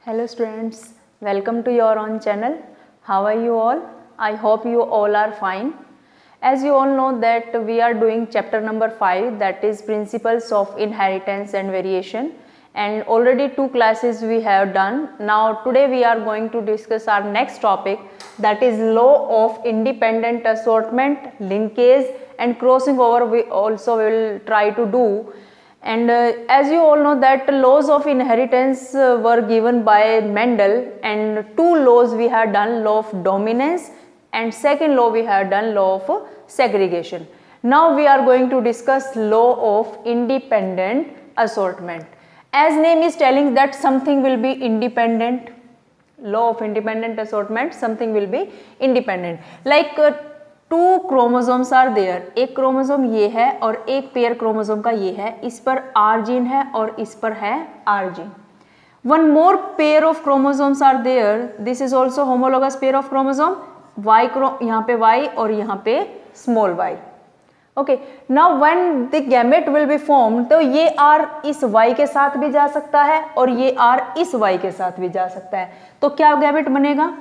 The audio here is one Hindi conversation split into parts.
Hello students, welcome to your own channel. How are you all? I hope you all are fine. As you all know that we are doing chapter number 5, that is principles of inheritance and variation, and already 2 classes we have done. Now today we are going to discuss our next topic, that is law of independent assortment, linkage and crossing over we also will try to do. And as you all know that laws of inheritance were given by Mendel, and 2 laws we have done, law of dominance and second law we have done, law of segregation. Now we are going to discuss law of independent assortment. As name is telling that something will be independent, law of independent assortment, something will be independent. Like 2 chromosomes are there, एक क्रोमोसोम ये है और एक पेयर क्रोमोसोम का ये है, इस पर R जीन है और इस पर है R gene. One more pair of chromosomes are there, this is also homologous pair of chromosome, यहाँ पे Y और यहाँ पे small y. Okay, now when the gamete will be form, तो ये R इस Y के साथ भी जा सकता है और ये R इस Y के साथ भी जा सकता है. तो क्या गैमेट बनेगा?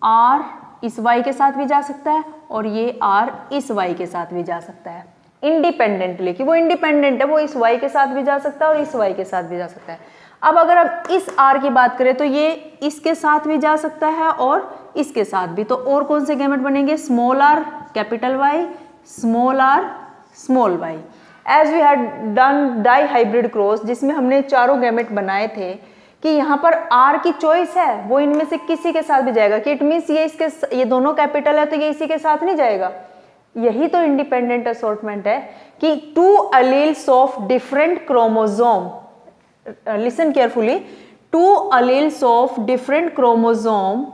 R इस Y के साथ भी जा सकता है और ये R इस Y के साथ भी जा सकता है इंडिपेंडेंटली, कि वो इंडिपेंडेंट है, वो इस Y के साथ भी जा सकता है और इस Y के साथ भी जा सकता है. अब अगर आप इस R की बात करें तो ये इसके साथ भी जा सकता है और इसके साथ भी. तो और कौन से गैमेट बनेंगे? Small r capital Y, small r small y. As we had done dihybrid cross, जिसमें हमने चारों गैमेट बनाए थे, कि यहाँ पर R की चॉइस है, वो इनमें से किसी के साथ भी जाएगा, कि इट मीन्स ये दोनों कैपिटल है तो ये इसी के साथ नहीं जाएगा. यही तो इंडिपेंडेंट असॉर्टमेंट है, कि 2 alleles of different chromosome, listen carefully, 2 alleles of different chromosome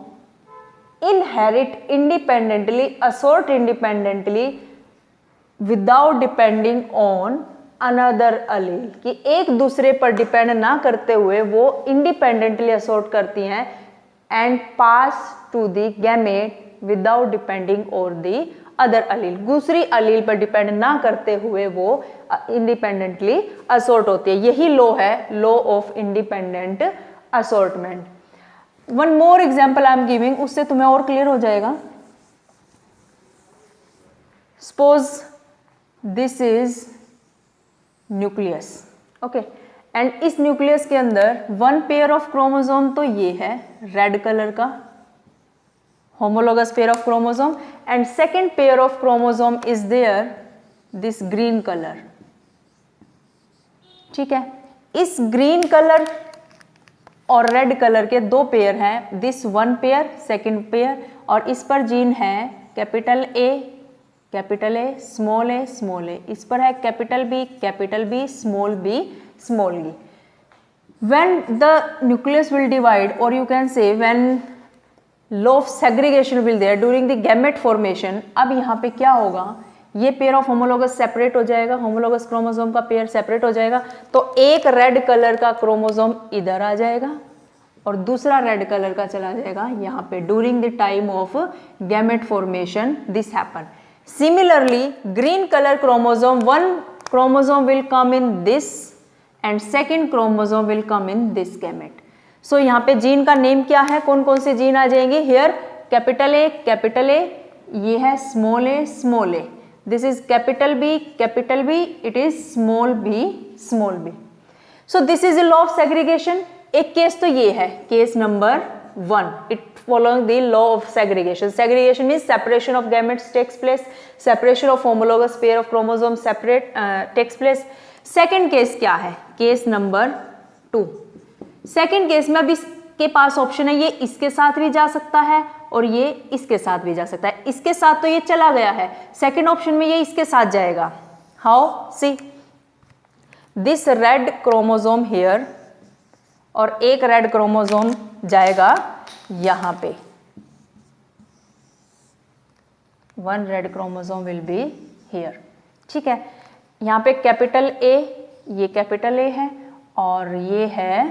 inherit independently, assort independently without depending on another allele, कि एक दूसरे पर डिपेंड ना करते हुए वो इंडिपेंडेंटली असॉर्ट करती हैं and pass to the gamete without depending on the other allele. दूसरी अलील पर डिपेंड ना करते हुए वो इंडिपेंडेंटली असॉर्ट होती है. यही लॉ है, law of independent assortment. One more example I am giving, उससे तुम्हें और क्लियर हो जाएगा. Suppose this is nucleus, okay, and इस न्यूक्लियस के अंदर 1 पेयर ऑफ क्रोमोसोम तो ये है रेड कलर का homologous pair of chromosome, and second pair of chromosome is there this green colour. ठीक है, इस ग्रीन कलर और रेड कलर के 2 पेयर हैं, दिस 1 पेयर सेकेंड पेयर, और इस पर जीन है कैपिटल ए स्मॉल ए, इस पर है capital B small E. When the nucleus will divide, और you can say when law of segregation will there during the gamete formation. अब यहाँ पे क्या होगा? ये पेयर ऑफ होमोलोगस सेपरेट हो जाएगा, होमोलोगस क्रोमोसोम का पेयर सेपरेट हो जाएगा, तो एक रेड कलर का क्रोमोसोम इधर आ जाएगा और दूसरा रेड कलर का चला जाएगा यहाँ पे. During the time of gamete formation this happen. Similarly, green color chromosome, 1 chromosome will come in this and second chromosome will come in this gamete. So यहाँ पे जीन का नेम क्या है? कौन कौन से जीन आ जाएंगे? Here कैपिटल ए, ये है small A, this is capital B, it is small B. So this is the law of segregation. एक केस तो ये है, case number 1, it following the law of segregation. Segregation means separation of gametes takes place, separation of homologous pair of chromosomes separate takes place. Second case क्या है? Case number 2. सेकेंड केस में अब इसके पास ऑप्शन है, ये इसके साथ भी जा सकता है और ये इसके साथ भी जा सकता है. इसके साथ तो ये चला गया है, सेकेंड ऑप्शन में ये इसके साथ जाएगा. How? See this red chromosome here और एक रेड क्रोमोसोम जाएगा यहां पे. 1 red chromosome will be here. ठीक है, यहां पे कैपिटल ए, ये कैपिटल ए है और ये है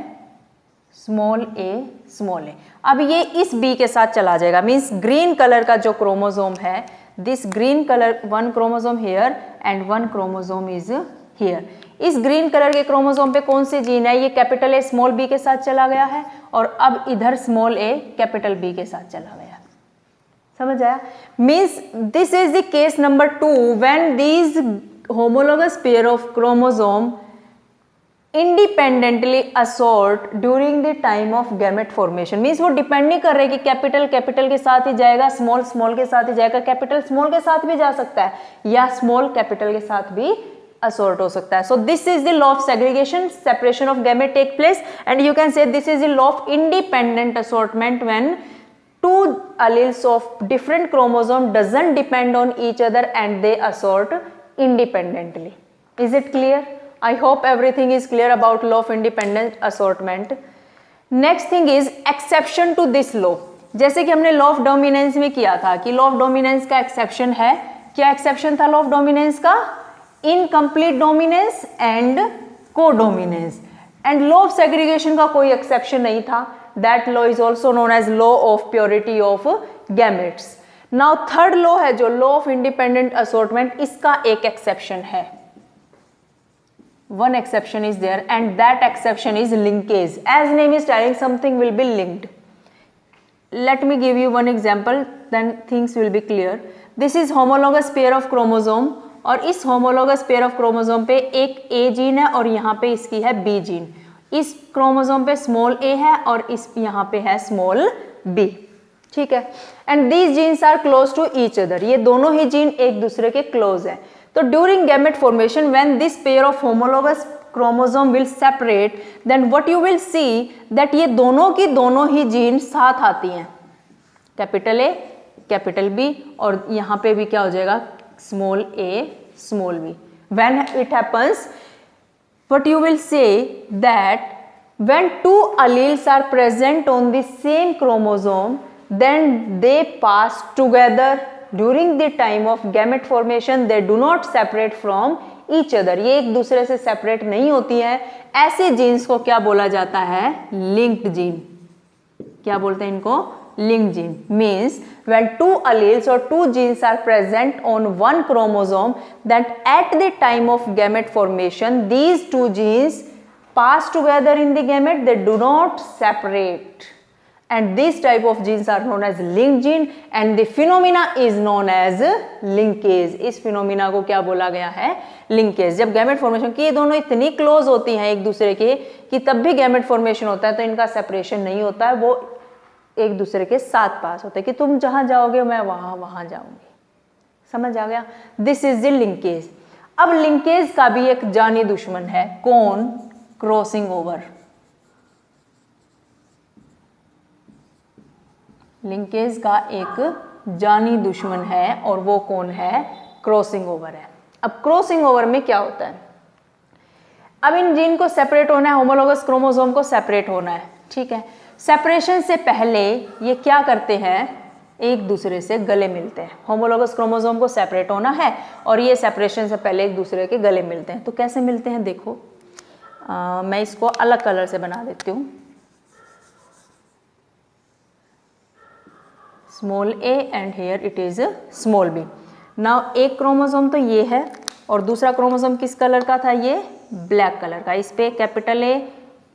स्मॉल ए. अब ये इस बी के साथ चला जाएगा, मीन्स ग्रीन कलर का जो क्रोमोसोम है, this green colour 1 chromosome here and 1 chromosome is here. इस ग्रीन कलर के क्रोमोसोम पे कौन सी जीन है, ये कैपिटल ए स्मॉल बी के साथ चला गया है और अब इधर स्मॉल ए कैपिटल बी के साथ चला गया। समझ आया? Means this is the case number 2 when these homologous pair of chromosome independently assort during the time of gamete formation. Means वो डिपेंड नहीं कर रहे कि कैपिटल कैपिटल के साथ ही जाएगा, स्मॉल स्मॉल के साथ ही जाएगा, कैपिटल स्मॉल के साथ भी जा सकता है या स्मॉल कैपिटल के साथ भी असॉर्ट हो सकता है। So this is the law of segregation, separation of gamete take place and you can say this is the law of independent assortment when two alleles of different chromosome doesn't depend on each other and they assort independently. Is it clear? I hope everything is clear about law of independent assortment. Next thing is exception to this law. जैसे कि हमने लॉ ऑफ डोमिनेंस में किया था कि लॉ ऑफ डोमिनेंस का एक्सेप्शन है, क्या एक्सेप्शन था लॉ ऑफ डोमिनेंस का? Incomplete dominance and codominance. And law of segregation का कोई एक्सेप्शन नहीं था। That law is also known as law of purity of gametes. Now third law है जो law of independent assortment, इसका एक exception है। One exception is there and that exception is linkage. As name is telling, something will be linked. Let me give you one example, then things will be clear. This is homologous pair of chromosome और इस homologous pair of chromosome पे एक A जीन है और यहाँ पे इसकी है B जीन। इस क्रोमोसोम पे स्मॉल ए है और इस यहाँ पे है स्मॉल बी। ठीक है, and these genes are close to each other, ये दोनों ही जीन एक दूसरे के क्लोज है। तो during gamete formation when this pair of homologous chromosome will separate then what you will see that ये दोनों की दोनों ही जीन साथ आती हैं, कैपिटल ए कैपिटल बी और यहाँ पे भी क्या हो जाएगा small A small B. When it happens what you will say that when two alleles are present on the same chromosome then they pass together during the time of gamete formation, they do not separate from each other, ये एक दूसरे से सेपरेट नहीं होती है। ऐसे जीन्स को क्या बोला जाता है? Linked gene. क्या बोलते हैं इनको? linked gene. Means when two alleles or two genes are present on one chromosome, that at the time of gamete formation these two genes pass together in the gamete, they do not separate, and this type of genes are known as linked gene and the phenomena is known as linkage. इस phenomena को क्या बोला गया है? linkage. जब gamete formation की ये दोनों इतनी close होती हैं एक दूसरे के कि तब भी gamete formation होता है तो इनका separation नहीं होता है, वो एक दूसरे के साथ पास होते हैं कि तुम जहां जाओगे मैं वहां जाऊंगी। समझ आ गया? This is the linkage. अब लिंकेज का भी एक जानी दुश्मन है, कौन? Crossing over. लिंकेज का एक जानी दुश्मन है और वो कौन है? क्रॉसिंग ओवर है। अब क्रॉसिंग ओवर में क्या होता है? अब इन जीन को सेपरेट होना है, होमोलोगस क्रोमोसोम को सेपरेट होना है। ठीक है, सेपरेशन से पहले ये क्या करते हैं? एक दूसरे से गले मिलते हैं। होमोलोगस क्रोमोसोम को सेपरेट होना है और ये सेपरेशन से पहले एक दूसरे के गले मिलते हैं। तो कैसे मिलते हैं देखो, मैं इसको अलग कलर से बना देती हूँ। Small A and here it is small B. Now एक क्रोमोसोम तो ये है और दूसरा क्रोमोसोम किस कलर का था? ये ब्लैक कलर का। इस पे कैपिटल ए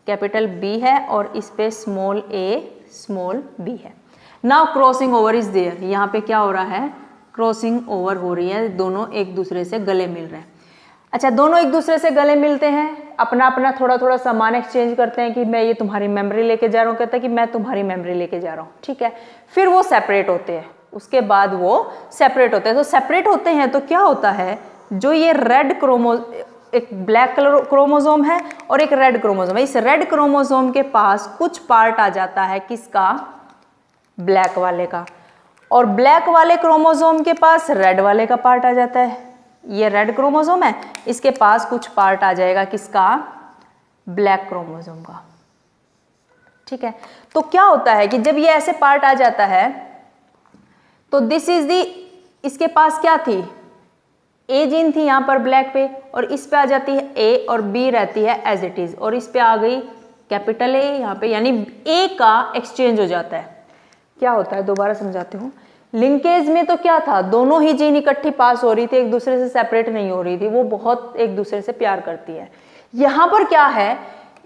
कैपिटल बी है और इस पे स्मॉल ए स्मॉल बी है। Now crossing over is there. यहाँ पे क्या हो रहा है? क्रॉसिंग ओवर हो रही है, दोनों एक दूसरे से गले मिल रहे हैं। अच्छा, दोनों एक दूसरे से गले मिलते हैं, अपना अपना थोड़ा थोड़ा सामान एक्सचेंज करते हैं कि मैं ये तुम्हारी मेमोरी लेके जा रहा हूँ, कहता है कि मैं तुम्हारी मेमोरी लेके जा रहा हूँ। ठीक है, फिर वो सेपरेट होते हैं, उसके बाद वो सेपरेट होते हैं। तो सेपरेट होते हैं तो क्या होता है? जो ये रेड एक ब्लैक कलर क्रोमोसोम है और एक रेड क्रोमोसोम है, इस रेड क्रोमोसोम के पास कुछ पार्ट आ जाता है, किसका? ब्लैक वाले का, और ब्लैक वाले क्रोमोसोम के पास रेड वाले का पार्ट आ जाता है। ये रेड क्रोमोसोम है, इसके पास कुछ पार्ट आ जाएगा, किसका? ब्लैक क्रोमोसोम का। ठीक है, तो क्या होता है कि जब ये ऐसे पार्ट आ जाता है तो दिस इज दी, इसके पास क्या थी? ए जीन थी यहाँ पर ब्लैक पे, और इस पे आ जाती है ए और बी रहती है एज इट इज, और इस पे आ गई कैपिटल ए यहाँ पे, यानी ए का एक्सचेंज हो जाता है। क्या होता है? दोबारा समझाती हूँ। लिंकेज में तो क्या था, दोनों ही जीन इकट्ठी पास हो रही थी, एक दूसरे से सेपरेट नहीं हो रही थी, वो बहुत एक दूसरे से प्यार करती है। यहाँ पर क्या है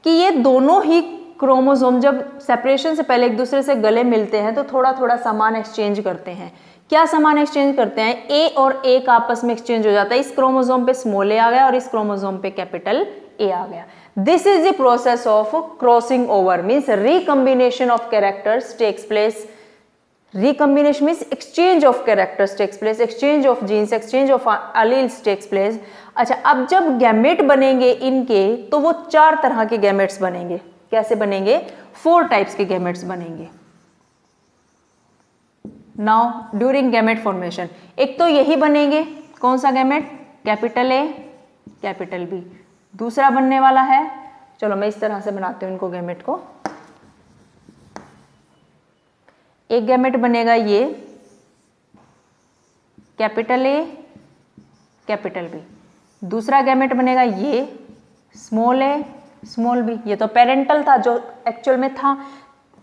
कि ये दोनों ही क्रोमोसोम जब सेपरेशन से पहले एक दूसरे से गले मिलते हैं तो थोड़ा थोड़ा सामान एक्सचेंज करते हैं। क्या सामान एक्सचेंज करते हैं, ए और ए का आपस में एक्सचेंज हो जाता है। इस क्रोमोसोम पे स्मॉल ए आ गया और इस क्रोमोसोम पे कैपिटल ए आ गया। This is the process of crossing over, means recombination of characters takes place. Recombination means exchange of characters takes place, exchange of genes, exchange of alleles takes place। अच्छा, अब जब गैमेट बनेंगे इनके तो वो 4 तरह के गैमेट्स बनेंगे। कैसे बनेंगे, 4 टाइप्स के गैमेट्स बनेंगे। नाउ ड्यूरिंग गैमेट फॉर्मेशन एक तो यही बनेंगे, कौन सा gamete, capital A capital B. दूसरा बनने वाला है, चलो मैं इस तरह से बनाती हूँ इनको गैमेट को। एक गैमेट बनेगा ये कैपिटल ए कैपिटल बी। दूसरा गैमेट बनेगा ये स्मॉल ए स्मॉल बी। ये तो पेरेंटल था जो एक्चुअल में था।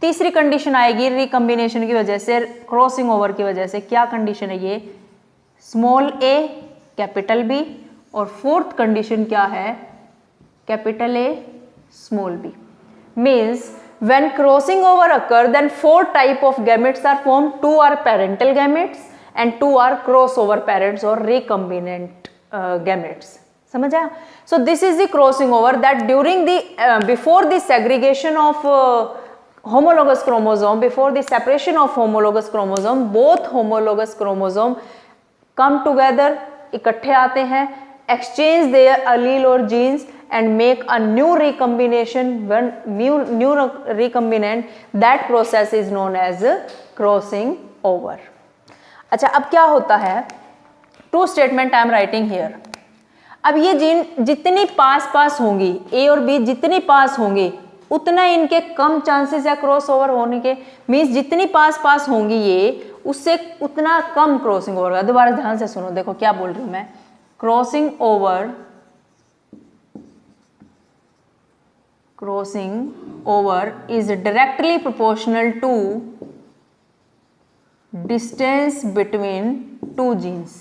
तीसरी कंडीशन आएगी रिकम्बिनेशन की वजह से, क्रॉसिंग ओवर की वजह से। क्या कंडीशन है ये, स्मॉल ए कैपिटल बी। और फोर्थ कंडीशन क्या है, capital A small B. Means when crossing over occur then 4 type of gametes are formed, 2 are parental gametes and 2 are crossover parents or recombinant gametes। समझ आया? So this is the crossing over that during the before the segregation of homologous chromosome, before the separation of homologous chromosome, both homologous chromosome come together, इकट्ठे आते हैं, exchange their allele or genes and make a new recombination, when new recombinant, that process is known as crossing over। अच्छा, अब क्या होता है, two statement I am writing here. अब ये जीन जितनी पास होंगी, ए और बी जितनी पास होंगी उतना इनके कम चांसेस है क्रॉस ओवर होने के। मीन्स जितनी पास होंगी ये, उससे उतना कम क्रॉसिंग ओवर। दोबारा ध्यान से सुनो, देखो क्या बोल रही हूं मैं। Crossing over is directly proportional to distance between 2 genes।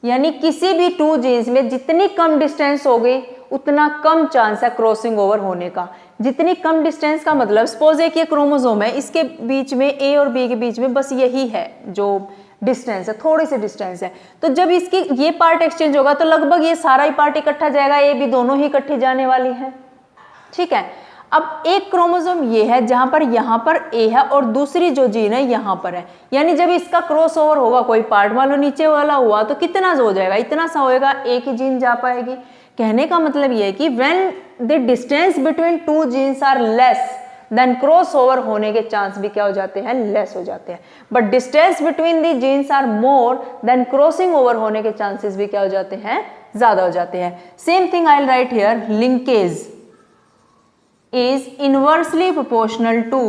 यानी किसी भी 2 जीन्स में जितनी कम डिस्टेंस होगी उतना कम चांस है क्रॉसिंग ओवर होने का। जितनी कम डिस्टेंस का मतलब, सपोज एक ये क्रोमोसोम है, इसके बीच में ए और बी के बीच में बस यही है जो डिस्टेंस है, थोड़ी सी डिस्टेंस है। तो जब इसकी ये पार्ट एक्सचेंज होगा तो लगभग ये सारा ही पार्ट इकट्ठा जाएगा, ए बी दोनों ही इकट्ठी जाने वाली है। ठीक है, अब एक क्रोमोसोम ये है जहां पर यहां पर ए है और दूसरी जो जीन है यहां पर है। यानी जब इसका क्रॉस ओवर होगा, कोई पार्ट मान लो नीचे वाला हुआ, तो कितना हो जाएगा, इतना सा होएगा, एक ही जीन जा पाएगी। कहने का मतलब ये है कि when the distance between 2 genes are less then cross over होने के चांस भी क्या हो जाते हैं, लेस हो जाते हैं। But distance between the genes are more then crossing over होने के चांसेस भी क्या हो जाते हैं, ज्यादा हो जाते हैं। Same thing I will write here, linkage is inversely proportional to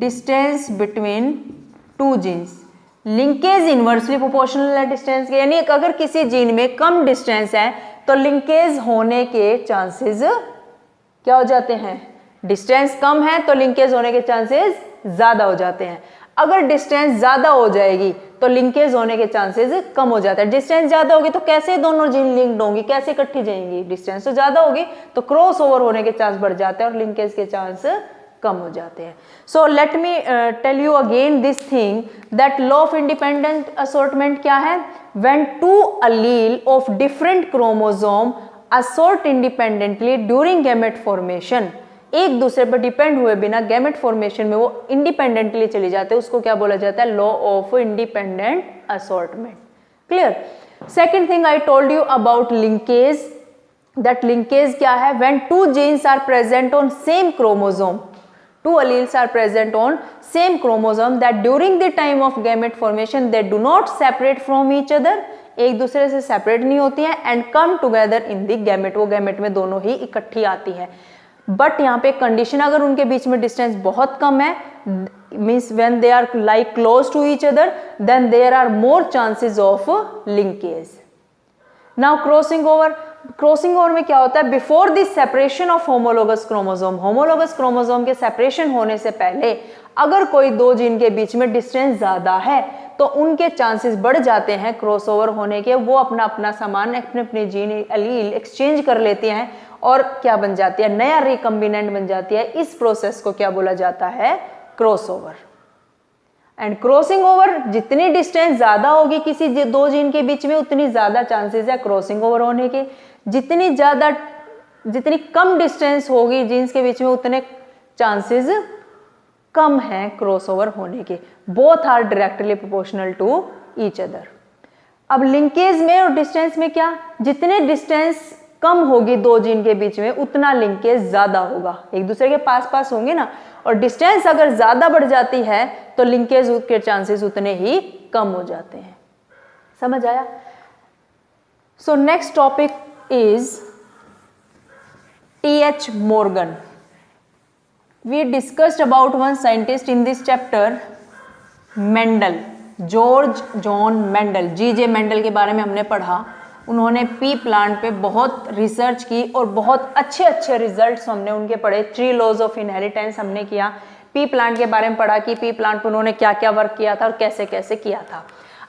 distance between 2 genes। Linkage inversely proportional है डिस्टेंस के, यानी अगर किसी जीन में कम डिस्टेंस है तो लिंकेज होने के चांसेस क्या हो जाते हैं, डिस्टेंस कम है तो लिंकेज होने के चांसेस ज्यादा हो जाते हैं। अगर डिस्टेंस ज्यादा हो जाएगी तो लिंकेज होने के चांसेस कम हो जाते हैं। डिस्टेंस ज्यादा होगी तो कैसे दोनों जीन लिंक्ड होंगी, कैसे इकट्ठी जाएंगी, डिस्टेंस तो ज्यादा होगी तो क्रॉस ओवर होने के चांस बढ़ जाते हैं और लिंकेज के चांस कम हो जाते हैं। So let me tell you again this thing that law of independent assortment क्या है, when 2 allele of different chromosome assort independently during gamete formation, एक दूसरे पर डिपेंड हुए बिना गैमेट फॉर्मेशन में वो इंडिपेंडेंटली चली जाते हैं, उसको क्या बोला जाता है, law of independent assortment. Clear. Second thing I told you about linkage, that linkage क्या है, when 2 genes are present on same chromosome, 2 alleles are present on same chromosome that during the time of gamete formation they do not separate from each other, एक दूसरे से सेपरेट नहीं होती है, and come together in the gamete, वो गैमेट में दोनों ही इकट्ठी आती है। बट यहाँ पे कंडीशन, अगर उनके बीच में डिस्टेंस बहुत कम है, means when they are like close to each other, then there are more chances of linkage. Now crossing over, crossing over में क्या होता है, before this separation of homologous chromosome, homologous chromosome के सेपरेशन होने से पहले अगर कोई दो जीन के बीच में डिस्टेंस ज्यादा है तो उनके चांसेस बढ़ जाते हैं क्रॉसओवर होने के, वो अपना अपना सामान अपने अपने जीन एलील एक्सचेंज कर लेते हैं और क्या बन जाती है, नया रिकम्बिनेंट बन जाती है। इस प्रोसेस को क्या बोला जाता है, क्रॉसओवर। एंड क्रॉसिंग ओवर, जितनी डिस्टेंस ज्यादा होगी किसी दो जीन के बीच में उतनी ज्यादा चांसेस है क्रॉसिंग ओवर होने के, जितनी कम डिस्टेंस होगी जीन्स के बीच में उतने चांसेस कम है क्रॉसओवर होने के। Both are directly proportional to each other. अब लिंकेज में और डिस्टेंस में क्या, जितने डिस्टेंस कम होगी दो जीन के बीच में उतना लिंकेज ज्यादा होगा, एक दूसरे के पास पास होंगे ना, और डिस्टेंस अगर ज्यादा बढ़ जाती है तो लिंकेज के चांसेस उतने ही कम हो जाते हैं। समझ आया? So next topic is T.H. Morgan. We discussed about one scientist in this chapter, Mendel, George John Mendel. G.J. Mendel के बारे में हमने पढ़ा। उन्होंने पी प्लांट पे बहुत रिसर्च की और बहुत अच्छे अच्छे रिजल्ट्स हमने उनके पढ़े। 3 लॉज ऑफ इनहेरिटेंस हमने किया, पी प्लांट के बारे में पढ़ा कि पी प्लांट पे उन्होंने क्या क्या वर्क किया था और कैसे कैसे किया था।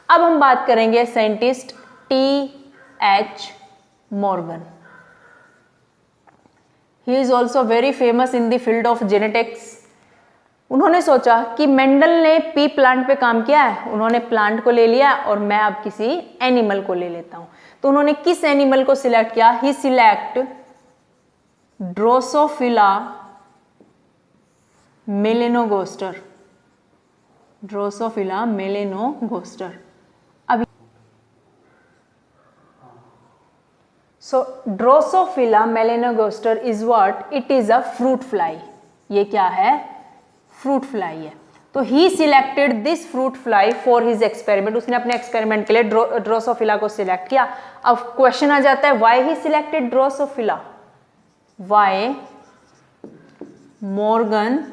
अब हम बात करेंगे scientist T.H. Morgan. He is also very famous in the field of genetics. उन्होंने सोचा कि मेंडल ने पी प्लांट पे काम किया है, उन्होंने प्लांट को ले लिया और मैं अब किसी एनिमल को ले लेता हूं। तो उन्होंने किस एनिमल को सिलेक्ट किया, he select Drosophila melanogaster, Drosophila melanogaster. अब so Drosophila melanogaster is what, it is a fruit fly. ये क्या है, फ्रूट फ्लाई है। तो he selected this fruit fly for his experiment, उसने अपने एक्सपेरिमेंट के लिए ड्रोसोफिला को सिलेक्ट किया। अब क्वेश्चन आ जाता है, why he selected Drosophila, why Morgan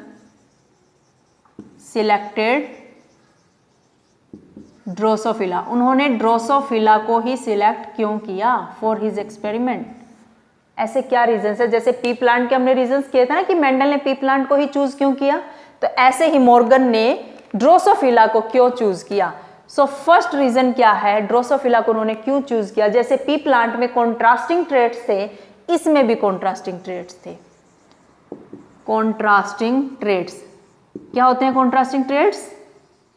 selected Drosophila, उन्होंने ड्रोसोफिला को ही सिलेक्ट क्यों किया फॉर हिज एक्सपेरिमेंट। ऐसे क्या रीजंस है, जैसे पी प्लांट के हमने रीजंस किए थे ना कि मेंडल ने पी प्लांट को ही चूज क्यों किया, तो ऐसे ही मॉर्गन ने ड्रोसोफिला को क्यों चूज किया। सो फर्स्ट रीजन क्या है, ड्रोसोफिला को उन्होंने क्यों चूज किया, जैसे पी प्लांट में कॉन्ट्रास्टिंग ट्रेट्स थे, इसमें भी कॉन्ट्रास्टिंग ट्रेट्स थे। कॉन्ट्रास्टिंग ट्रेट्स क्या होते हैं, contrasting traits,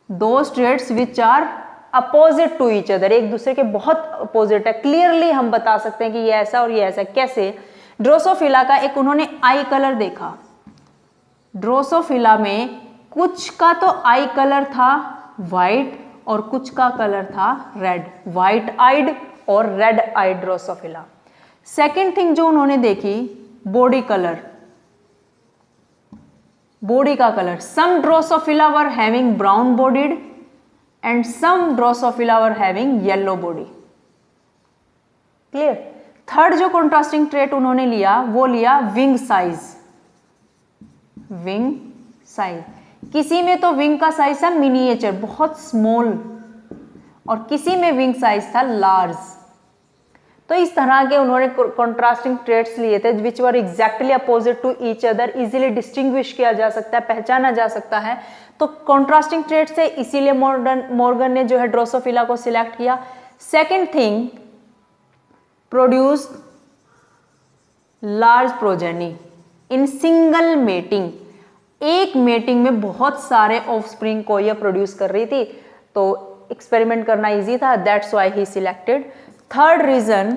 those traits which are opposite to each other, एक दूसरे के बहुत अपोजिट है। क्लियरली हम बता सकते हैं कि ये ऐसा और ये ऐसा। कैसे, ड्रोसोफिला का एक उन्होंने आई कलर देखा, ड्रोसोफिला में कुछ का तो आई कलर था व्हाइट और कुछ का कलर था रेड, व्हाइट आइड और red eyed Drosophila. Second thing जो उन्होंने देखी, बॉडी कलर, बॉडी का colour, some Drosophila were having brown bodied and some Drosophila were having yellow body. Clear. Third जो कॉन्ट्रास्टिंग ट्रेट उन्होंने लिया वो लिया विंग साइज, विंग साइज। किसी में तो विंग का साइज था मिनिएचर, बहुत स्मॉल, और किसी में विंग साइज था लार्ज। तो इस तरह के उन्होंने कॉन्ट्रास्टिंग ट्रेट्स लिए थे which were exactly opposite to each other, easily distinguish किया जा सकता है, पहचाना जा सकता है। तो कॉन्ट्रास्टिंग ट्रेट्स है, इसीलिए मॉर्गन ने जो है ड्रोसोफिला को सिलेक्ट किया। Second thing, produce large progeny in single mating, एक मेटिंग में बहुत सारे ऑफस्प्रिंग को यह प्रोड्यूस कर रही थी, तो एक्सपेरिमेंट करना इजी था, that's why he selected. Third reason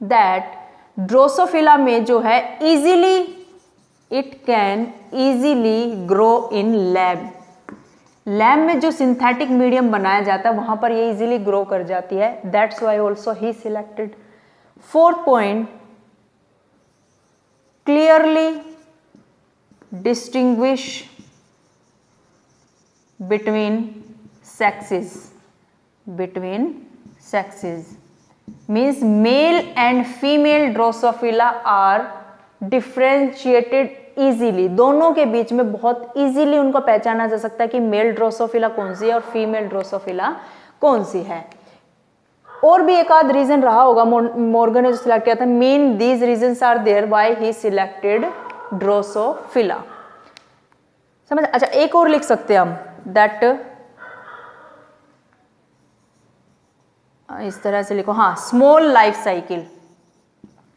that Drosophila में जो है easily, it can easily grow in lab, lab में जो सिंथेटिक मीडियम बनाया जाता है वहां पर ये इजीली ग्रो कर जाती है, that's why also he selected. Fourth point, clearly distinguish between sexes, between sexes means male and female Drosophila are differentiated easily, दोनों के बीच में बहुत easily उनको पहचाना जा सकता है कि मेल ड्रोसोफिला कौन सी है और फीमेल ड्रोसोफिला कौन सी है। और भी एक आध रीजन रहा होगा मॉर्गन ने जो सिलेक्ट किया था। Main these reasons are there why he selected Drosophila. समझ? अच्छा, एक और लिख सकते हैं हम, दैट इस तरह से लिखो, हाँ, small life cycle,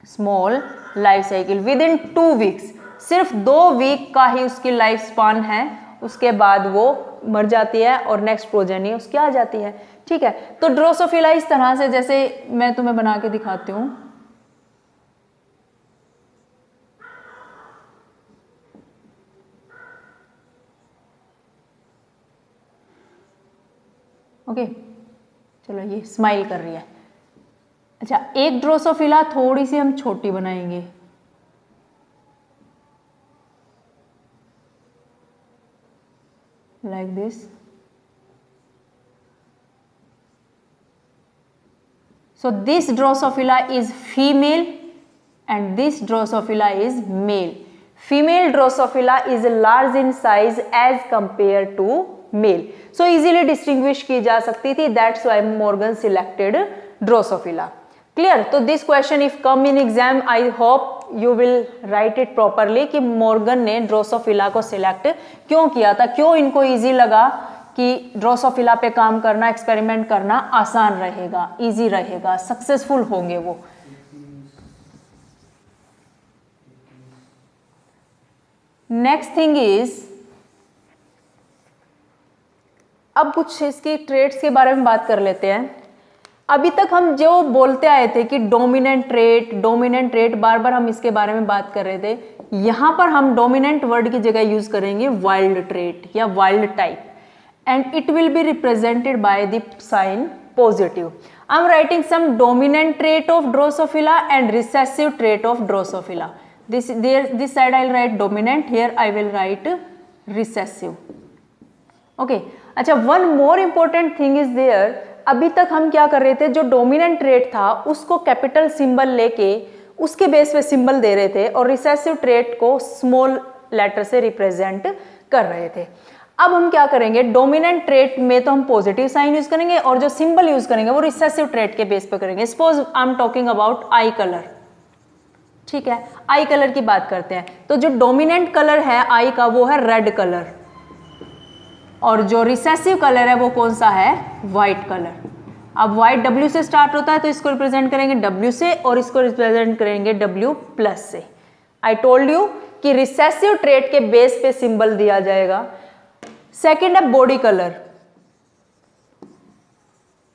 small life cycle with in 2 weeks, सिर्फ 2 वीक का ही उसकी लाइफ स्पान है, उसके बाद वो मर जाती है और नेक्स्ट प्रोजेनी उसकी आ जाती है। ठीक है, तो ड्रोसोफिला इस तरह से, जैसे मैं तुम्हें बना के दिखाती हूं, ओके, चलो ये स्माइल कर रही है। अच्छा, एक ड्रोसोफिला थोड़ी सी हम छोटी बनाएंगे, like this. So this Drosophila is female and this Drosophila is male. Female Drosophila is large in size as compared to male. So easily distinguish की जा सकती थी. That's why Morgan selected Drosophila. Clear? तो this question if come in exam, I hope you will write it properly कि Morgan ने Drosophila को select क्यों किया था, क्यों इनको easy लगा कि ड्रोसोफिला पे काम करना, एक्सपेरिमेंट करना आसान रहेगा, इजी रहेगा, सक्सेसफुल होंगे वो। नेक्स्ट थिंग इज, अब कुछ इसकी ट्रेट्स के बारे में बात कर लेते हैं। अभी तक हम जो बोलते आए थे कि डोमिनेंट ट्रेट, बार बार हम इसके बारे में बात कर रहे थे। यहां पर हम डोमिनेंट वर्ड की जगह यूज करेंगे वाइल्ड ट्रेट या wild type, and it will be represented by the sign positive. I am writing some dominant trait of Drosophila and recessive trait of Drosophila. This side I will write dominant, here I will write recessive. Okay. अच्छा, one more important thing is there. अभी तक हम क्या कर रहे थे, जो डोमिनेंट ट्रेट था उसको कैपिटल सिंबल लेके उसके बेस पे सिंबल दे रहे थे और रिसेसिव ट्रेट को स्मॉल लेटर से रिप्रेजेंट कर रहे थे। अब हम क्या करेंगे, डोमिनेंट ट्रेट में तो हम पॉजिटिव साइन यूज करेंगे और जो सिंबल यूज करेंगे वो रिसेसिव ट्रेट के बेस पे करेंगे। Suppose I am talking about I colour. ठीक है, आई कलर की बात करते हैं, तो जो डोमिनेंट कलर है आई का वो है रेड कलर और जो रिसेसिव कलर है वो कौन सा है, व्हाइट कलर। अब व्हाइट डब्ल्यू से स्टार्ट होता है तो इसको रिप्रेजेंट करेंगे डब्ल्यू से और इसको रिप्रेजेंट करेंगे डब्ल्यू प्लस से। आई टोल्ड यू कि रिसेसिव ट्रेट के बेस पे सिंबल दिया जाएगा। सेकेंड है बॉडी कलर।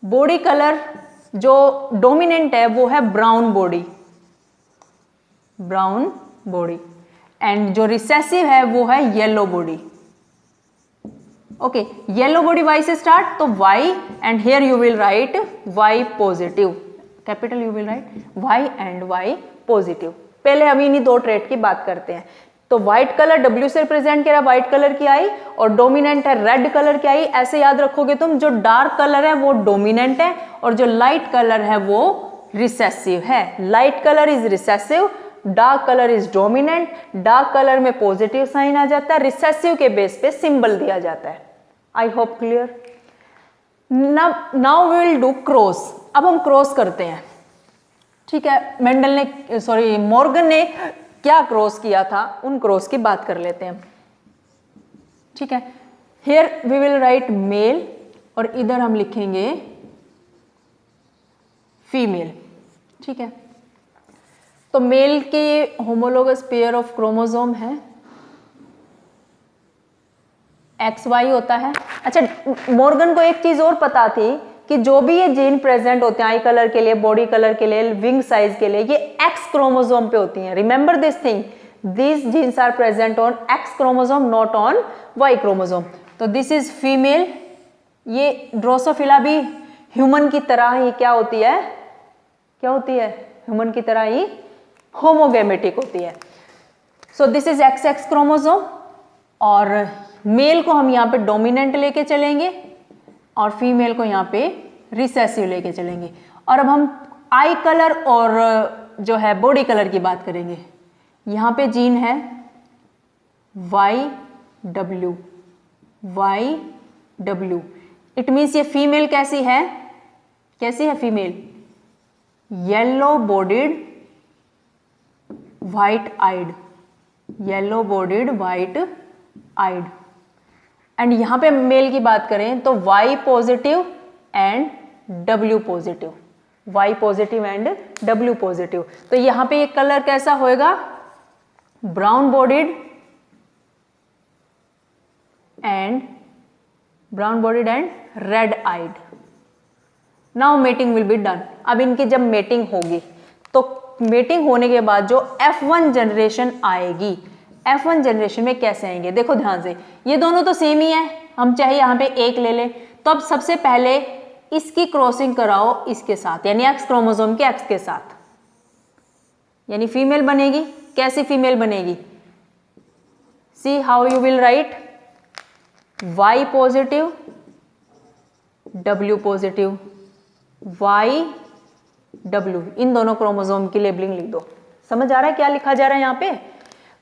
बॉडी कलर जो डोमिनेंट है वो है brown body, brown body, and जो रिसेसिव है वो है yellow body. Okay, yellow body Y से स्टार्ट, तो Y and here you will write Y positive, capital you will write Y and Y positive. पहले हम इन्हीं 2 ट्रेट की बात करते हैं। तो व्हाइट कलर डब्ल्यू से रिप्रेजेंट किया व्हाइट कलर की आई और डोमिनेंट है रेड कलर की आई। ऐसे याद रखोगे तुम, जो डार्क कलर है वो डोमिनेंट है और जो लाइट कलर है वो रिसेसिव है। Light colour is recessive, dark colour is dominant. Dark colour में पॉजिटिव साइन आ जाता है, रिसेसिव के बेस पे सिंबल दिया जाता है। I hope clear. Now we will do cross. अब हम क्रॉस करते हैं। ठीक है, मॉर्गन ने क्या क्रॉस किया था, उन क्रॉस की बात कर लेते हैं। ठीक है, here we will write male और इधर हम लिखेंगे फीमेल। ठीक है, तो मेल के होमोलोगस पेयर ऑफ क्रोमोसोम है, XY होता है। अच्छा, मॉर्गन को एक चीज और पता थी कि जो भी ये जीन प्रेजेंट होते हैं आई कलर के लिए, बॉडी कलर के लिए, विंग साइज के लिए, ये X क्रोमोसोम पे होती हैं। Remember this thing, these genes are present on X chromosome not on Y chromosome। तो दिस इज फीमेल। ये ड्रोसोफिला भी ह्यूमन की तरह ही क्या होती है, क्या होती है, ह्यूमन की तरह ही होमोगेमेटिक होती है। So this is XX chromosome और मेल को हम यहाँ पे डोमिनेंट लेके चलेंगे और फीमेल को यहाँ पे रिसेसिव लेके चलेंगे। और अब हम आई कलर और जो है बॉडी कलर की बात करेंगे। यहाँ पे जीन है YW, YW। इट मीन्स ये फीमेल कैसी है, कैसी है female? Yellow bodied white eyed, yellow bodied white eyed. And यहां पे मेल की बात करें तो Y positive and W positive, Y positive and W positive. तो यहां पे ये कलर कैसा होएगा? Brown bodied and red eyed. Now mating will be done. अब इनकी जब मेटिंग होगी तो मेटिंग होने के बाद जो F1 जनरेशन आएगी, F1 जनरेशन में कैसे आएंगे? देखो ध्यान से, ये दोनों तो सेम ही है, हम चाहे यहां पे एक ले लें। तो अब सबसे पहले इसकी क्रॉसिंग कराओ इसके साथ, यानी X क्रोमोसोम के X के साथ, यानी फीमेल बनेगी। कैसी फीमेल बनेगी? See how you will right, Y positive W positive, Y W, इन दोनों क्रोमोसोम की लेबलिंग लिख दो। समझ आ रहा है क्या लिखा जा रहा है यहाँ पे?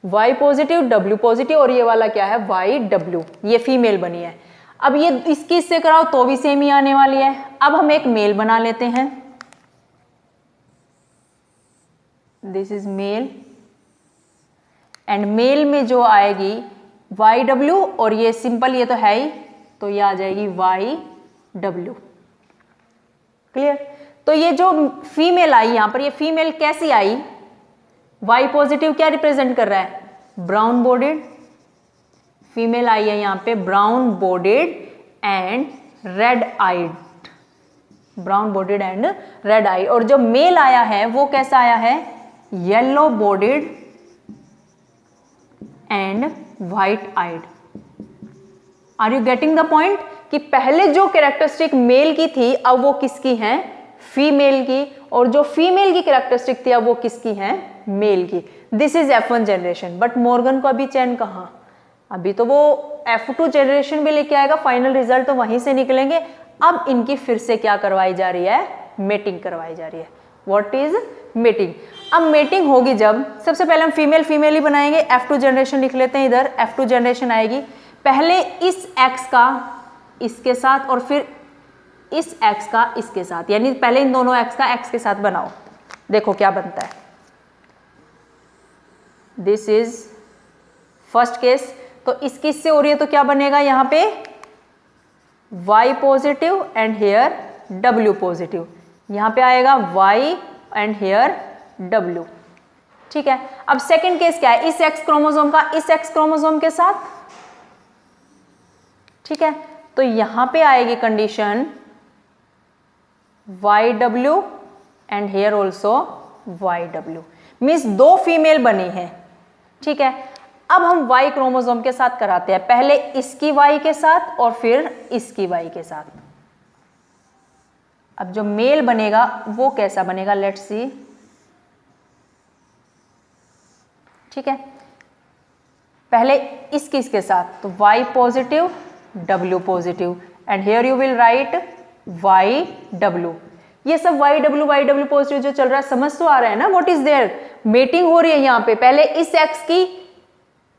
Y पॉजिटिव W पॉजिटिव, और ये वाला क्या है? YW, ये फीमेल बनी है। अब ये इसकी इससे कराओ तो भी सेम ही आने वाली है। अब हम एक मेल बना लेते हैं, this is male, and male में जो आएगी YW, और ये सिंपल ये तो है ही, तो ये आ जाएगी YW। क्लियर? तो ये जो फीमेल आई यहां पर, ये फीमेल कैसी आई? Y पॉजिटिव क्या रिप्रेजेंट कर रहा है? Brown bodied. फीमेल आई है यहां पे brown bodied and red eyed, brown bodied and red eye. और जो मेल आया है वो कैसा आया है? Yellow bodied and white eyed. Are you getting the point? कि पहले जो कैरेक्टरिस्टिक मेल की थी अब वो किसकी हैं? फीमेल की। और जो फीमेल की कैरेक्टरिस्टिक थी अब वो किसकी हैं? मेल की। This is F1 generation. But Morgan को अभी चैन कहां? अभी तो वो F2 जनरेशन भी लेके आएगा, फाइनल रिजल्ट तो वहीं से निकलेंगे। अब इनकी फिर से क्या करवाई जा रही है? मेटिंग करवाई जा रही है। What is mating? अब मेटिंग होगी जब, सबसे पहले हम फीमेल ही बनाएंगे। F2 जनरेशन लिख लेते हैं इधर। F2 जनरेशन आएगी, पहले इस X का इसके साथ और फिर इस X का इसके साथ, यानी पहले इन दोनों X का X के साथ बनाओ। देखो क्या बनता है। This is first case. तो इसकी इससे हो रही है तो क्या बनेगा यहां पे? Y positive and here W positive. यहां पे आएगा Y एंड हेयर W। ठीक है। अब सेकंड केस क्या है? इस X क्रोमोसोम का इस X क्रोमोसोम के साथ। ठीक है। तो यहां पे आएगी condition YW and here also YW, means दो फीमेल बनी है। ठीक है। अब हम Y क्रोमोसोम के साथ कराते हैं, पहले इसकी Y के साथ और फिर इसकी Y के साथ। अब जो मेल बनेगा वो कैसा बनेगा? Let's see. ठीक है। पहले इसके साथ, तो Y positive W positive, and here you will right YW। ये सब YW पॉजिटिव जो चल रहा है, समझ तो आ रहा है ना? What is there? मेटिंग हो रही है यहां पे। पहले इस X की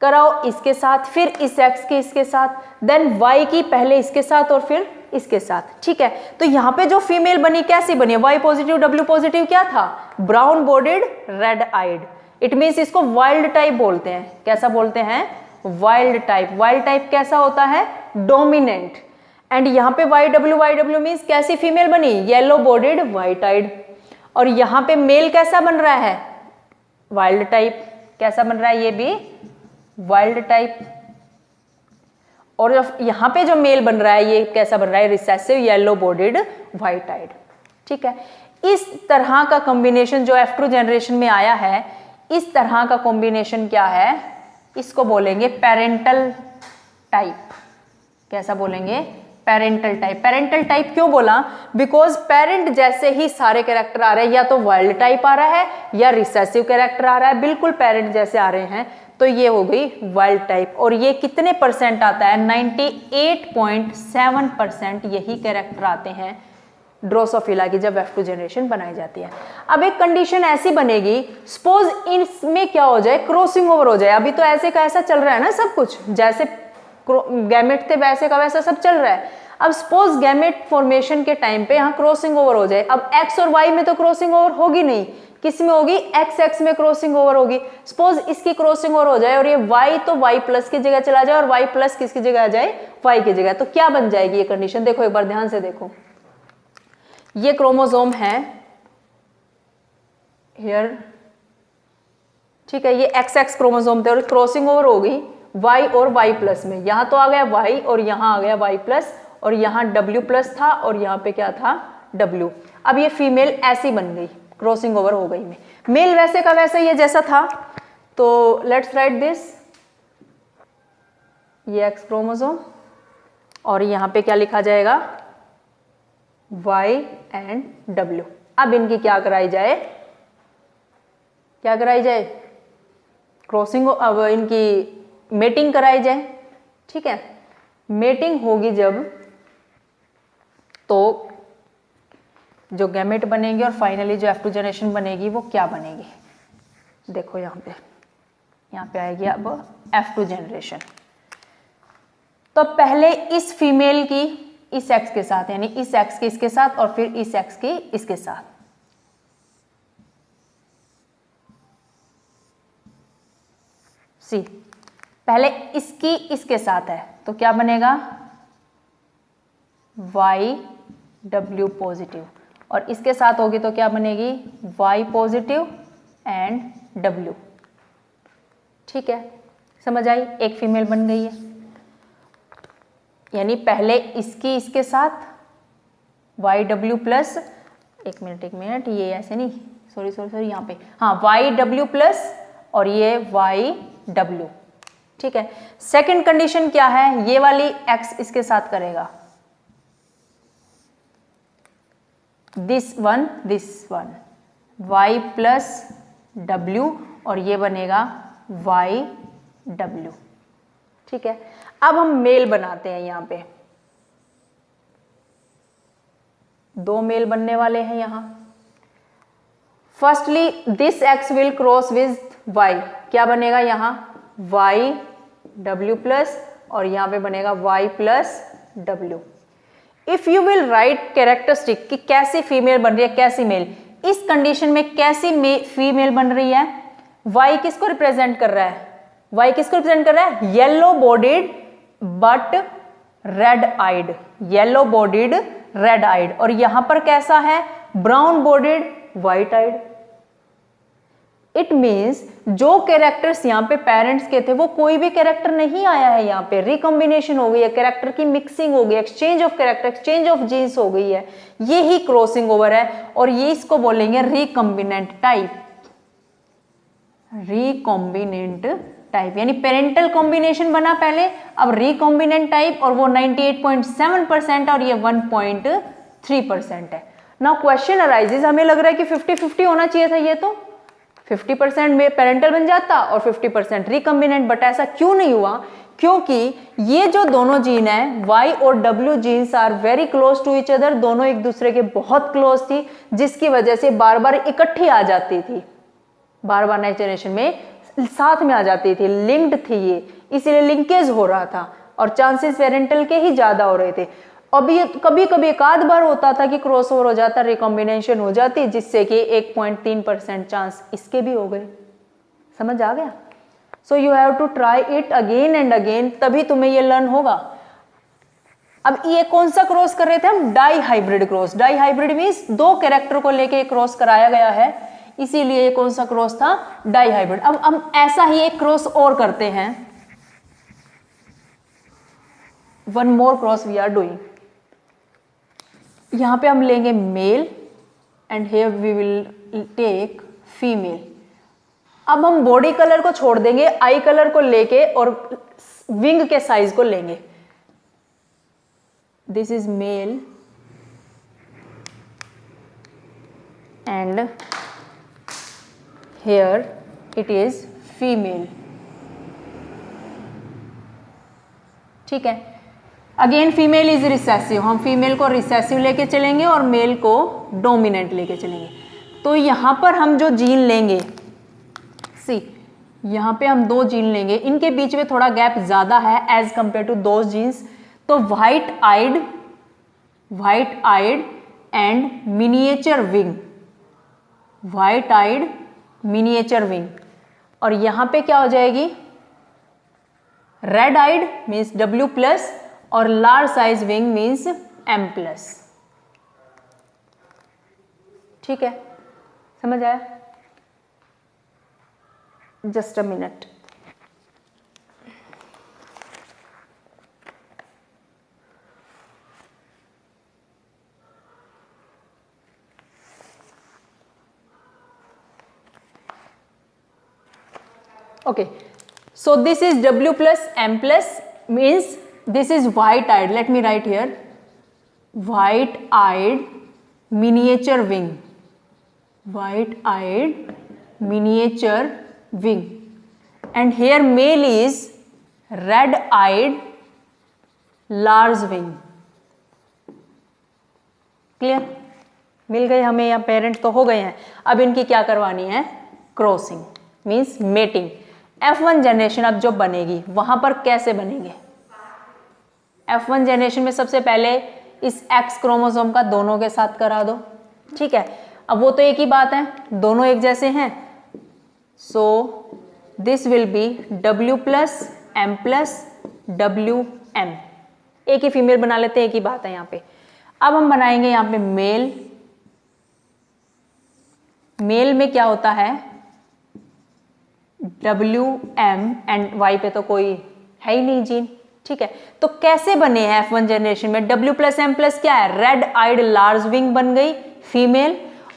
कराओ इसके साथ, फिर इस X की इसके साथ, देन Y की पहले इसके साथ और फिर इसके साथ। ठीक है। तो यहां पे जो फीमेल बनी कैसी बनी? Y पॉजिटिव W पॉजिटिव क्या था? Brown bodied red eyed. It means इसको वाइल्ड टाइप बोलते हैं। कैसा बोलते हैं? Wild type. वाइल्ड टाइप कैसा होता है? डोमिनेंट। एंड यहां पे YW मीन्स कैसी फीमेल बनी? Yellow bodied white eyed. और यहां पे मेल कैसा बन रहा है? Wild type. कैसा बन रहा है? ये भी वाइल्ड टाइप। और यहां पे जो मेल बन रहा है ये कैसा बन रहा है? रिसेसिव येलो बॉडीड व्हाइट आइड। ठीक है। इस तरह का कॉम्बिनेशन जो F2 जनरेशन में आया है, इस तरह का कॉम्बिनेशन क्या है? इसको बोलेंगे पेरेंटल टाइप। कैसा बोलेंगे? Parental type. पेरेंटल टाइप क्यों बोला? बिकॉज पेरेंट जैसे ही सारे कैरेक्टर आ रहे हैं, या तो वाइल्ड टाइप आ रहा है या रिसेसिव कैरेक्टर आ रहा है, बिल्कुल पेरेंट जैसे आ रहे हैं, तो ये हो गई वाइल्ड टाइप। और ये कितने परसेंट आता है? 98.7% यही कैरेक्टर आते हैं ड्रोसोफिला की जब F2 जनरेशन बनाई जाती है। अब एक कंडीशन ऐसी बनेगी, सपोज इसमें क्या हो जाए? क्रॉसिंग ओवर हो जाए। अभी तो ऐसे का ऐसा चल रहा है ना सब कुछ, जैसे गैमेट थे वैसे का वैसा सब चल रहा है। अब सपोज गैमेट फॉर्मेशन के टाइम पे यहाँ क्रॉसिंग ओवर हो जाए, अब एक्स और वाई में तो क्रॉसिंग ओवर होगी नहीं, किस में होगी, एक्स एक्स में क्रॉसिंग ओवर होगी। सपोज इसकी क्रॉसिंग ओवर हो जाए और ये वाई तो वाई प्लस की जगह चला जाए और वाई प्लस किसकी जगह आ जाए, वाई की जगह, तो क्या बन जाएगी ये कंडीशन, देखो एक बार ध्यान से देखो। ये क्रोमोसोम है हियर, ठीक है, ये एक्स एक्स क्रोमोसोम थे और क्रॉसिंग ओवर हो गई वाई और वाई प्लस में, यहां तो आ गया वाई और यहां आ गया वाई प्लस और यहां डब्ल्यू प्लस था और यहां पे क्या था, डब्ल्यू। अब ये फीमेल ऐसी बन गई, क्रॉसिंग ओवर हो गई में, मेल वैसे का वैसा ही है जैसा था, तो लेट्स राइट दिस, ये एक्स क्रोमोसोम और यहां पे क्या लिखा जाएगा, वाई एंड डब्ल्यू। अब इनकी क्या कराई जाए, क्या कराई जाए, क्रॉसिंग, अब इनकी मेटिंग कराई जाए, ठीक है। मेटिंग होगी जब, तो जो गैमेट बनेंगे और फाइनली जो F2 जनरेशन बनेगी वो क्या बनेगी, देखो यहाँ पे आएगी अब F2 जनरेशन। तो पहले इस फीमेल की इस एक्स के साथ, यानी इस एक्स के इसके साथ और फिर इस एक्स की इसके साथ, सी पहले इसकी इसके साथ है तो क्या बनेगा, वाई डब्ल्यू पॉजिटिव, और इसके साथ होगी तो क्या बनेगी, वाई पॉजिटिव एंड डब्ल्यू, ठीक है, समझ आई, एक फीमेल बन गई है। यानी पहले इसकी इसके साथ वाई डब्ल्यू प्लस, एक मिनट, ये ऐसे नहीं, सॉरी यहाँ पे, हाँ, वाई डब्ल्यू प्लस और ये वाई डब्ल्यू, ठीक है। सेकंड कंडीशन क्या है, ये वाली एक्स इसके साथ करेगा, this one Y plus W और ये बनेगा वाई डब्ल्यू, ठीक है। अब हम मेल बनाते हैं, यहां पे दो मेल बनने वाले हैं यहां। Firstly this X will cross with Y, क्या बनेगा यहां, वाई डब्ल्यू प्लस और यहां पे बनेगा Y plus W. If you will write characteristic कि कैसी फीमेल बन रही है कैसी मेल, इस कंडीशन में कैसी फीमेल बन रही है, वाई किसको रिप्रेजेंट कर रहा है, वाई किसको रिप्रेजेंट कर रहा है, yellow bodied but red eyed, yellow bodied red eyed, और यहां पर कैसा है, brown bodied white eyed. It means जो कैरेक्टर्स यहाँ पे पेरेंट्स के थे वो कोई भी कैरेक्टर नहीं आया है, यहाँ पे रिकॉम्बिनेशन हो गई है, कैरेक्टर की मिक्सिंग हो गई, exchange of character, exchange of genes हो गई है, ये ही क्रॉसिंग ओवर है और ये इसको बोलेंगे रिकॉम्बिनेंट टाइप, रिकॉम्बिनेंट टाइप, यानी पेरेंटल कॉम्बिनेशन बना पहले, अब रिकॉम्बिनेंट टाइप, और वो 98.7% और ये 1.3% है। नाउ क्वेश्चन अराइजेस, हमें लग रहा है कि 50-50 होना चाहिए था, ये तो 50% में पेरेंटल बन जाता और 50% रिकॉम्बिनेंट, बट ऐसा क्यों नहीं हुआ, क्योंकि ये जो दोनों जीन है Y और W genes are very close to each other, दोनों एक दूसरे के बहुत क्लोज थी, जिसकी वजह से बार बार इकट्ठी आ जाती थी, बार बार नेक्स्ट जनरेशन में साथ में आ जाती थी, लिंक्ड थी ये, इसीलिए लिंकेज हो रहा था और चांसेस पेरेंटल के ही ज्यादा हो रहे थे। अब ये कभी कभी एक आध बार होता था कि क्रॉसओवर हो जाता, रिकॉम्बिनेशन हो जाती, जिससे कि 1.3% चांस इसके भी हो गए। समझ आ गया? So you have to try it again and again, तभी तुम्हें ये लर्न होगा। अब ये कौन सा क्रॉस कर रहे थे हम? Dihybrid cross. Dihybrid means दो कैरेक्टर को लेके क्रॉस कराया गया है, इसीलिए ये कौन सा क्रॉस था? Dihybrid. अब हम ऐसा ही एक क्रॉस और करते हैं, one more cross we are doing. यहां पे हम लेंगे male and here we will take female. अब हम बॉडी कलर को छोड़ देंगे, आई कलर को लेके और विंग के साइज को लेंगे। This is male and here it is female। ठीक है, अगेन फीमेल इज रिसेसिव, हम फीमेल को रिसेसिव लेके चलेंगे और मेल को डोमिनेंट लेके चलेंगे। तो यहां पर हम जो जीन लेंगे, सी यहां पे हम दो जीन लेंगे, इनके बीच में थोड़ा गैप ज्यादा है as compare to those genes. तो white eyed white eyed and miniature wing, white eyed miniature wing. और यहां पे क्या हो जाएगी, रेड आइड मीन्स W+ और large size wing means M+। ठीक है, समझ आया? Just a minute. Okay, so this is W+, M+, means this is white eyed. Let me write here, white eyed miniature wing, white eyed miniature wing, and here male is red eyed large wing. Clear? मिल गए हमें, यहाँ पेरेंट तो हो गए हैं। अब इनकी क्या करवानी है, crossing means mating. F1 generation अब जो बनेगी वहां पर कैसे बनेंगे, F1 जनरेशन में सबसे पहले इस X क्रोमोसोम का दोनों के साथ करा दो। ठीक है, अब वो तो एक ही बात है, दोनों एक जैसे हैं, so this will be W+, M+, WM। एक ही फीमेल बना लेते हैं, एक ही बात है यहाँ पे। अब हम बनाएंगे यहाँ पे मेल। मेल में क्या होता है, WM एंड Y पे तो कोई है ही नहीं जीन। ठीक है, तो कैसे बने हैं F1 जनरेशन में, W+, M+ क्या है, रेड आइड लार्ज विंग बन गई फीमेल,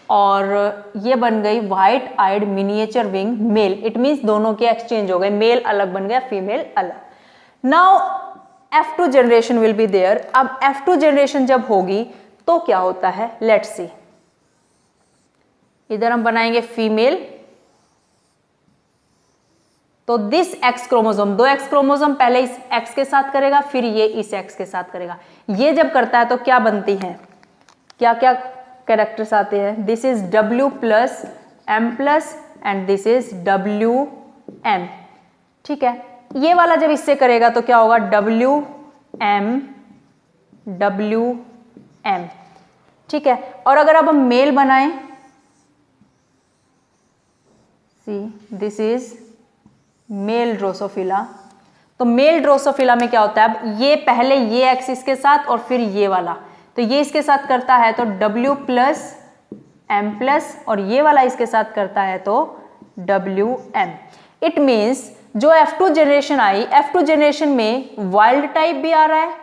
और ये बन गई white eyed miniature wing male. It means दोनों के एक्सचेंज हो गए, मेल अलग बन गया, फीमेल अलग। Now F2 generation will be there. अब F2 जनरेशन जब होगी तो क्या होता है, लेट्स सी। इधर हम बनाएंगे फीमेल, तो दिस X क्रोमोसोम, दो X क्रोमोसोम पहले इस X के साथ करेगा, फिर ये इस X के साथ करेगा। ये जब करता है तो क्या बनती है, क्या क्या कैरेक्टर्स आते हैं, this is W+, M+ and this is WM। ठीक है, ये वाला जब इससे करेगा तो क्या होगा, WM, WM। ठीक है, और अगर अब हम मेल बनाएं, see this is male Drosophila, तो मेल ड्रोसोफिला में क्या होता है, अब ये पहले ये X इसके साथ और फिर ये वाला, तो ये इसके साथ करता है तो W+, M+, और ये वाला इसके साथ करता है तो WM। इट मीन्स जो F2 जनरेशन आई, F2 जनरेशन में वाइल्ड टाइप भी आ रहा है,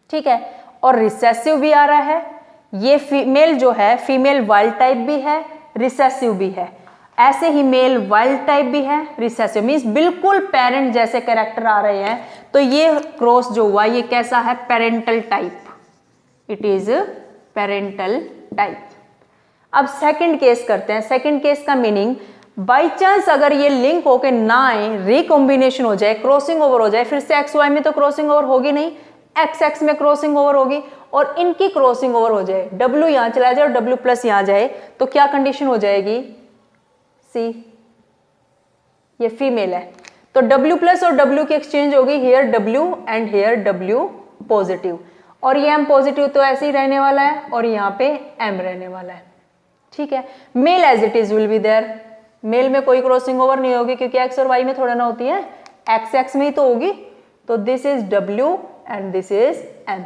ठीक है, और रिसेसिव भी आ रहा है। ये फीमेल जो है, फीमेल वाइल्ड टाइप भी है, रिसेसिव भी है। ऐसे ही मेल वाइल्ड टाइप भी है, रिसेसिव मीन्स बिल्कुल पेरेंट जैसे कैरेक्टर आ रहे हैं। तो ये क्रॉस जो हुआ ये कैसा है, parental type, it is parental type. अब सेकंड केस करते हैं। सेकंड केस का मीनिंग, बाई चांस अगर ये लिंक होके ना आए, रिकॉम्बिनेशन हो जाए, क्रॉसिंग ओवर हो जाए, फिर से XY में तो क्रॉसिंग ओवर होगी नहीं, XX में क्रॉसिंग ओवर होगी, और इनकी क्रॉसिंग ओवर हो जाए, W यहां चला जाए और W+ यहां जाए, तो क्या कंडीशन हो जाएगी, सी ये फीमेल है तो W+ और W की एक्सचेंज होगी, here W and here W positive, और ये M पॉजिटिव तो ऐसे ही रहने वाला है, और यहाँ पे M रहने वाला है। ठीक है, male as it is will be there. Male में कोई क्रॉसिंग ओवर नहीं होगी, क्योंकि X और Y में थोड़ा ना होती है, XX में ही तो होगी। तो this is W and this is M।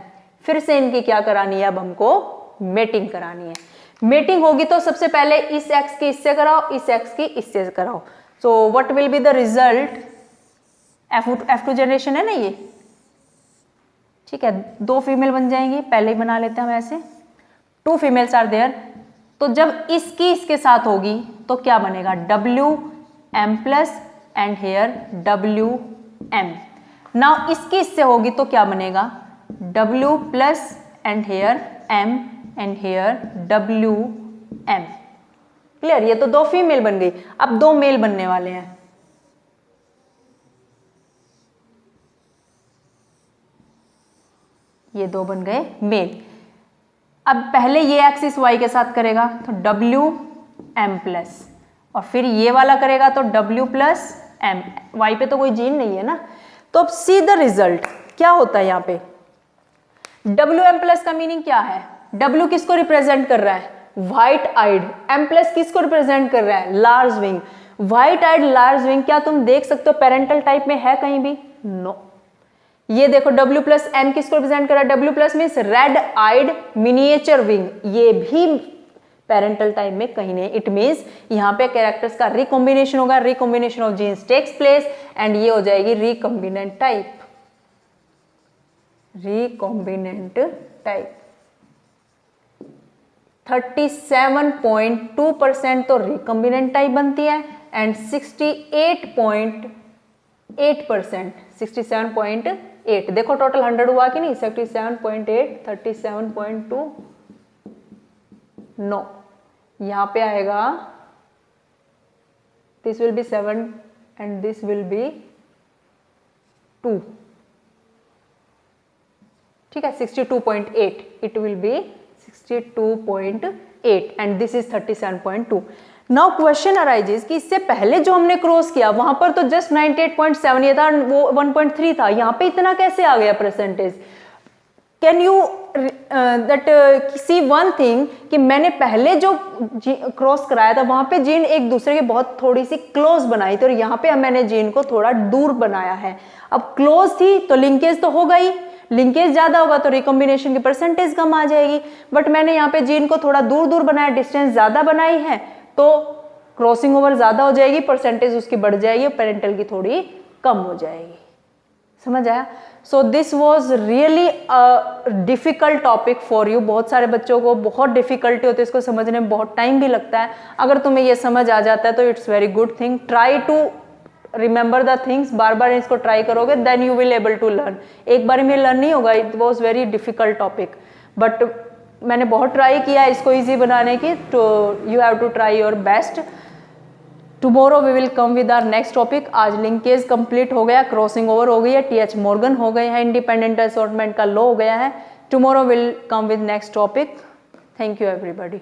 फिर से इनकी क्या करानी है, अब हमको मेटिंग करानी है। मेटिंग होगी तो सबसे पहले इस X की इससे कराओ, इस X की इससे कराओ। So what will be the result, F2 generation है ना ये, ठीक है, दो फीमेल बन जाएंगी, पहले ही बना लेते हैं हम ऐसे, 2 फीमेल्स आर देयर। तो जब इसकी इसके साथ होगी तो क्या बनेगा, WM+ and here WM। Now इसकी इससे होगी तो क्या बनेगा, W+ and here M and here WM। Clear, ये तो 2 फीमेल बन गई, अब 2 मेल बनने वाले हैं। ये 2 बन गए मेल। अब पहले ये एक्सिस Y के साथ करेगा तो WM+, और फिर ये वाला करेगा तो W+ M। Y पे तो कोई जीन नहीं है ना, तो अब सी द रिजल्ट क्या होता है यहाँ पे, डब्ल्यू एम प्लस का मीनिंग क्या है? डब्ल्यू किसको रिप्रेजेंट कर रहा है? व्हाइट आइड। एम प्लस किसको रिप्रेजेंट कर रहा है? Large wing. व्हाइट आइड लार्ज विंग क्या तुम देख सकते हो पेरेंटल टाइप में है कहीं भी? नो। ये देखो डब्ल्यू प्लस एम किसको रिप्रेजेंट कर रहा है? W plus means red eyed miniature wing, ये भी पेरेंटल टाइप में कहीं नहीं। इट मीन्स यहां पे कैरेक्टर्स का रिकॉम्बिनेशन होगा, recombination of genes takes place and ये हो जाएगी रिकॉम्बिनेंट टाइप। रिकॉम्बिनेंट टाइप 37.2% तो रिकॉम्बिनेंट टाइप बनती है एंड 68.8%, 67.8, देखो टोटल 100 हुआ कि नहीं? 67.8, 37.2, नो, यहां पे आएगा this will be 7 and this will be 2, ठीक है, 62.8, it will be 62.8 and this is 37.2। Now question arises कि इससे पहले जो हमने क्रॉस किया वहां पर तो जस्ट 98.7 ये था, वो 1.3 था, यहां पे इतना कैसे आ गया percentage? Can you that see one thing कि मैंने पहले जो क्रॉस कराया था वहां पे जीन एक दूसरे के बहुत थोड़ी सी क्लोज बनाई थी और यहाँ पे मैंने जीन को थोड़ा दूर बनाया है। अब क्लोज थी तो लिंकेज तो होगा ही, लिंकेज ज्यादा होगा तो रिकॉम्बिनेशन की परसेंटेज कम आ जाएगी, बट मैंने यहाँ पे जीन को थोड़ा दूर दूर बनाया, डिस्टेंस ज्यादा बनाई है तो क्रॉसिंग ओवर ज्यादा हो जाएगी, परसेंटेज उसकी बढ़ जाएगी, पेरेंटल की थोड़ी कम हो जाएगी। समझ आया? So this was really difficult topic for you. बहुत सारे बच्चों को बहुत डिफिकल्टी होती है इसको समझने में, बहुत टाइम भी लगता है। अगर तुम्हें ये समझ आ जाता है तो it's very good thing. Try to remember the things, बार बार इसको ट्राई करोगे then you will able to learn. एक बार में लर्न नहीं होगा, it was very difficult topic, but मैंने बहुत ट्राई किया इसको ईजी बनाने की, तो you have to try your best. Tomorrow we will come with our next topic. आज लिंकेज कंप्लीट हो गया, क्रॉसिंग ओवर हो गई है, टीएच मॉर्गन हो गए हैं, इंडिपेंडेंट असॉर्टमेंट का लॉ हो गया है। Tomorrow will come with next topic. Thank you everybody.